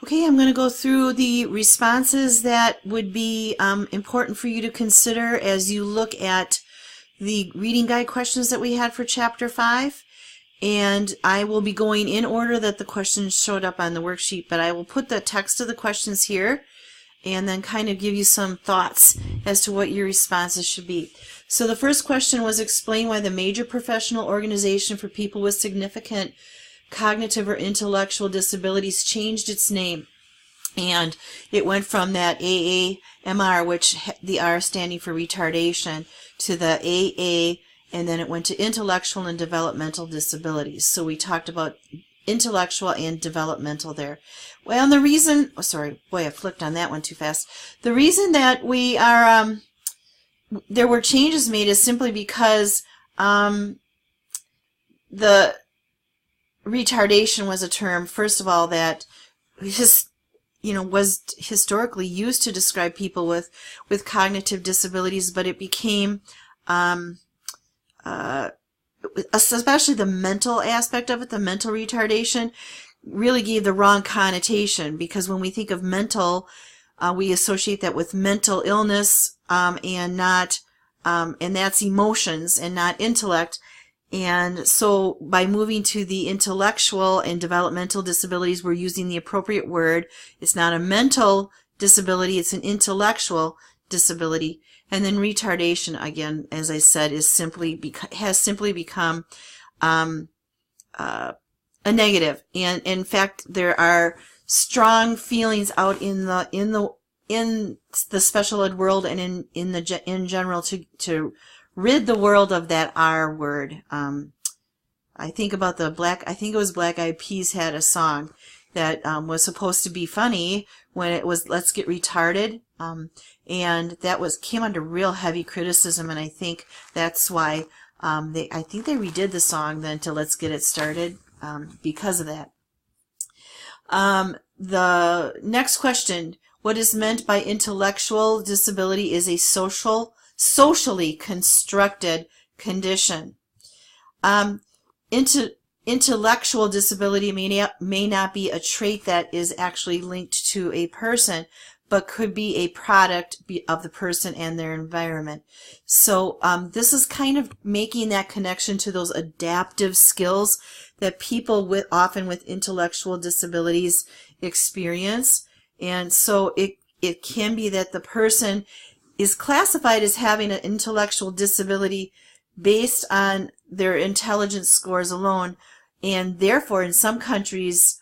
Okay, I'm going to go through the responses that would be important for you to consider as you look at the reading guide questions that we had for Chapter 5. And I will be going in order that the questions showed up on the worksheet, but I will put the text of the questions here and then kind of give you some thoughts as to what your responses should be. So the first question was, explain why the major professional organization for people with significant cognitive or intellectual disabilities changed its name. And it went from that AAMR, which the R standing for retardation, to the AA, and then it went to intellectual and developmental disabilities. So we talked about intellectual and developmental there. Well, and the reason, oh, sorry, boy, I flipped on that one too fast. The reason that we are, there were changes made is simply because the retardation was a term, first of all, that was historically used to describe people with cognitive disabilities, but it became, especially the mental aspect of it, the mental retardation, really gave the wrong connotation, because when we think of mental, we associate that with mental illness, and that's emotions and not intellect. And so by moving to the intellectual and developmental disabilities, we're using the appropriate word. It's not a mental disability, it's an intellectual disability. And then retardation, again, as I said, has simply become a negative. And in fact, there are strong feelings out in the special ed world and in general to rid the world of that R word. I think about I think it was Black Eyed Peas had a song that was supposed to be funny when it was "Let's Get Retarded," and that came under real heavy criticism, and I think that's why I think they redid the song then to "Let's Get It Started" because of that. The next question: what is meant by intellectual disability is a socially constructed condition. Intellectual disability may not be a trait that is actually linked to a person, but could be a product of the person and their environment. So this is kind of making that connection to those adaptive skills that people often with intellectual disabilities experience. And so it can be that the person is classified as having an intellectual disability based on their intelligence scores alone, and therefore in some countries,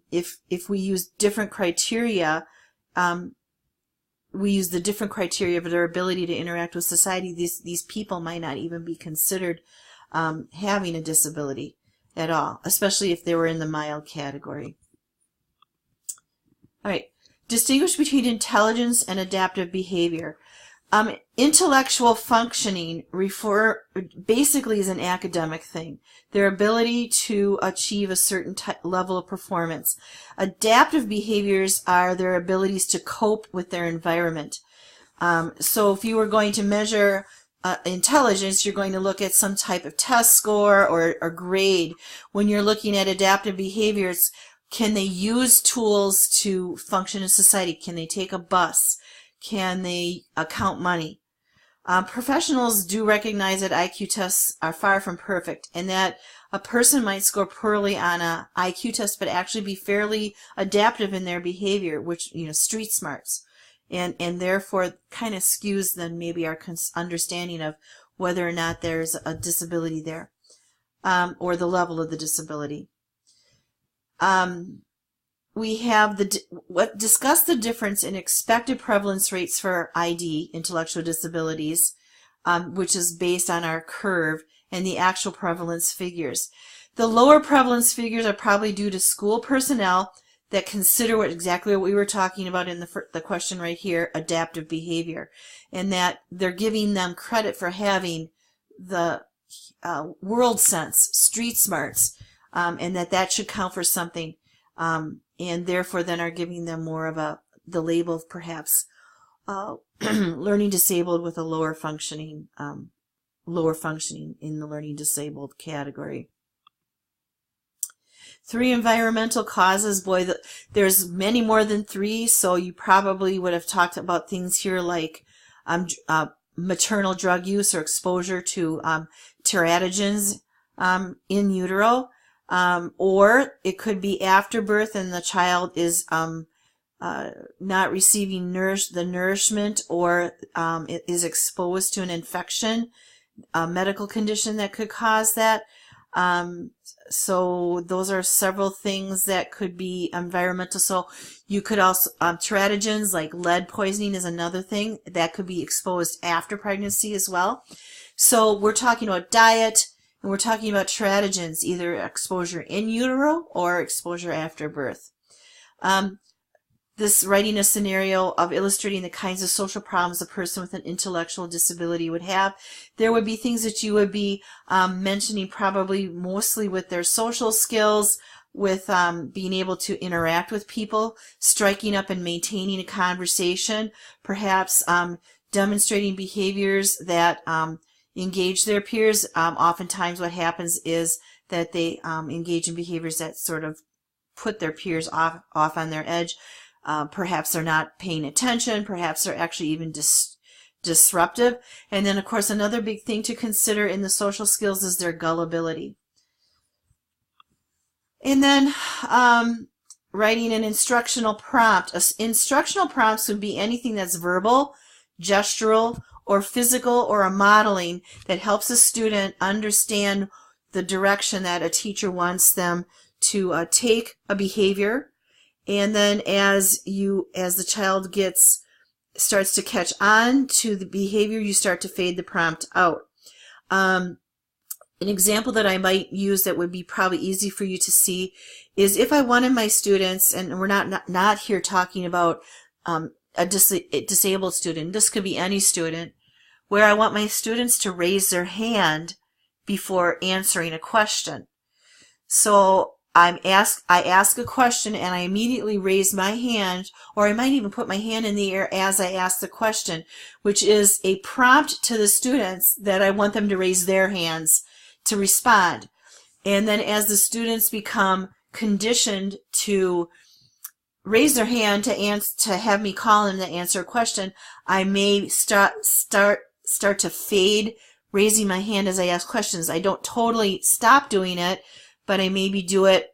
if we use different criteria, we use the different criteria of their ability to interact with society, these people might not even be considered having a disability at all, especially if they were in the mild category. All right. Distinguish between intelligence and adaptive behavior. Intellectual functioning basically is an academic thing, their ability to achieve a certain level of performance. Adaptive behaviors are their abilities to cope with their environment. So if you were going to measure intelligence, you're going to look at some type of test score or grade. When you're looking at adaptive behaviors, can they use tools to function in society? Can they take a bus? Can they count money? Professionals do recognize that IQ tests are far from perfect, and that a person might score poorly on a IQ test but actually be fairly adaptive in their behavior, which, street smarts, and therefore kind of skews then maybe our understanding of whether or not there's a disability there, or the level of the disability. We have discuss the difference in expected prevalence rates for ID, intellectual disabilities, which is based on our curve, and the actual prevalence figures. The lower prevalence figures are probably due to school personnel that consider exactly what we were talking about in the question right here, adaptive behavior, and that they're giving them credit for having the world sense, street smarts, and that should count for something. And therefore then are giving them more of the label of perhaps learning disabled with a lower functioning in the learning disabled category. 3 environmental causes. Boy, there's many more than 3, so you probably would have talked about things here like maternal drug use or exposure to teratogens in utero, or it could be after birth and the child is not receiving the nourishment, or it is exposed to an infection, a medical condition that could cause that. So those are several things that could be environmental. So you could also, teratogens like lead poisoning is another thing that could be exposed after pregnancy as well. So we're talking about diet, and we're talking about teratogens, either exposure in utero or exposure after birth. This writing a scenario of illustrating the kinds of social problems a person with an intellectual disability would have. There would be things that you would be mentioning, probably mostly with their social skills, with being able to interact with people, striking up and maintaining a conversation, perhaps demonstrating behaviors that engage their peers. Oftentimes what happens is that they engage in behaviors that sort of put their peers off on their edge. Perhaps they're not paying attention. Perhaps they're actually even disruptive. And then, of course, another big thing to consider in the social skills is their gullibility. And then writing an instructional prompt. Instructional prompts would be anything that's verbal, gestural, or physical, or a modeling that helps a student understand the direction that a teacher wants them to take a behavior. And then as the child starts to catch on to the behavior, you start to fade the prompt out. An example that I might use that would be probably easy for you to see is if I wanted my students, and we're not here talking about a disabled student, this could be any student, where I want my students to raise their hand before answering a question. So I ask a question and I immediately raise my hand, or I might even put my hand in the air as I ask the question, which is a prompt to the students that I want them to raise their hands to respond. And then as the students become conditioned to raise their hand to have me call them to answer a question, I may start to fade raising my hand as I ask questions. I don't totally stop doing it, but I maybe do it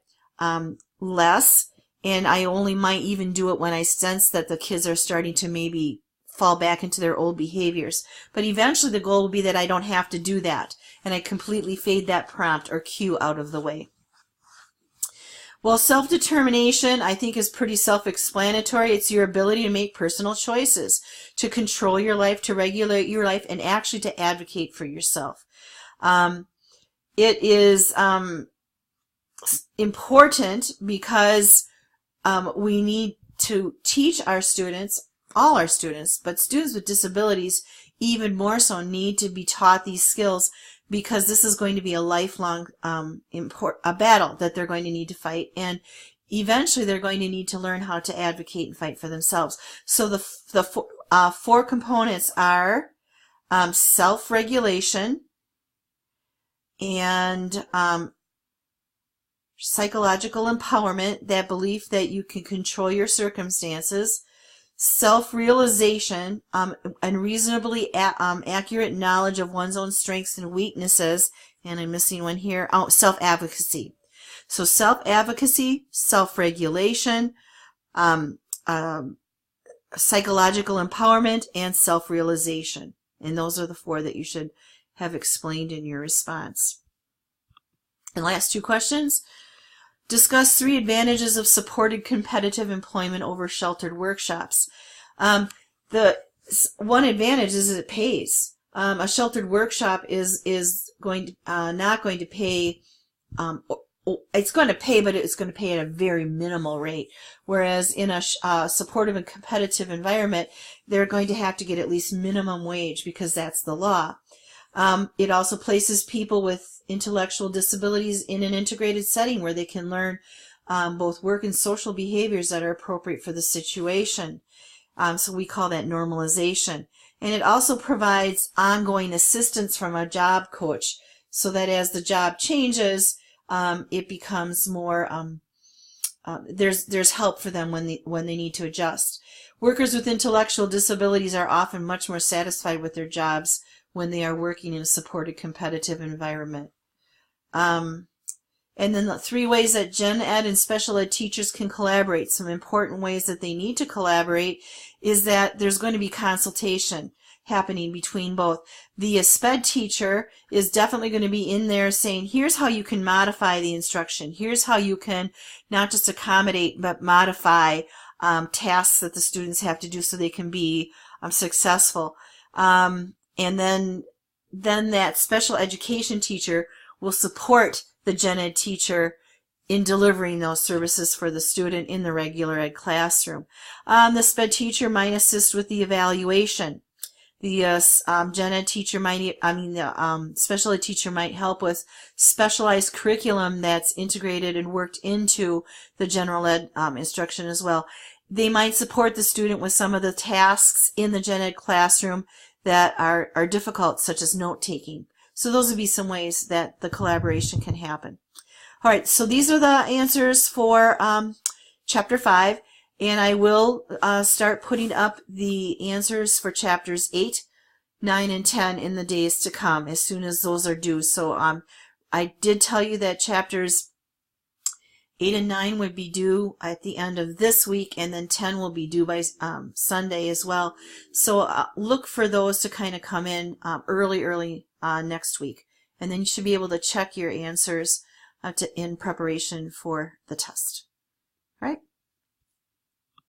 less, and I only might even do it when I sense that the kids are starting to maybe fall back into their old behaviors. But eventually the goal will be that I don't have to do that, and I completely fade that prompt or cue out of the way. Well, self-determination, I think, is pretty self-explanatory. It's your ability to make personal choices, to control your life, to regulate your life, and actually to advocate for yourself. It is important because we need to teach our students, all our students, but students with disabilities even more so need to be taught these skills, because this is going to be a lifelong a battle that they're going to need to fight, and eventually they're going to need to learn how to advocate and fight for themselves. So the four components are self-regulation and psychological empowerment, that belief that you can control your circumstances, self-realization, and reasonably accurate knowledge of one's own strengths and weaknesses, and I'm missing one here, self-advocacy. So self-advocacy, self-regulation, psychological empowerment, and self-realization. And those are the 4 that you should have explained in your response. And last 2 questions. Discuss 3 advantages of supported competitive employment over sheltered workshops. The one advantage is that it pays. A sheltered workshop is going to, not going to pay. It's going to pay, but it's going to pay at a very minimal rate. Whereas in a supportive and competitive environment, they're going to have to get at least minimum wage, because that's the law. It also places people with intellectual disabilities in an integrated setting where they can learn both work and social behaviors that are appropriate for the situation. So we call that normalization. And it also provides ongoing assistance from a job coach, so that as the job changes, it becomes more, there's help for them when they need to adjust. Workers with intellectual disabilities are often much more satisfied with their jobs when they are working in a supported competitive environment. And then the 3 ways that gen ed and special ed teachers can collaborate. Some important ways that they need to collaborate is that there's going to be consultation happening between both. The SPED teacher is definitely going to be in there saying, here's how you can modify the instruction. Here's how you can not just accommodate but modify tasks that the students have to do so they can be successful. And then that special education teacher will support the gen ed teacher in delivering those services for the student in the regular ed classroom. The SPED teacher might assist with the evaluation. The gen ed teacher the special ed teacher might help with specialized curriculum that's integrated and worked into the general ed instruction as well. They might support the student with some of the tasks in the gen ed classroom that are difficult, such as note-taking. So those would be some ways that the collaboration can happen. All right, so these are the answers for Chapter 5, and I will start putting up the answers for Chapters 8, 9, and 10 in the days to come as soon as those are due. So I did tell you that Chapters 8 and 9 would be due at the end of this week, and then 10 will be due by Sunday as well. So look for those to kind of come in early next week, and then you should be able to check your answers in preparation for the test. All right.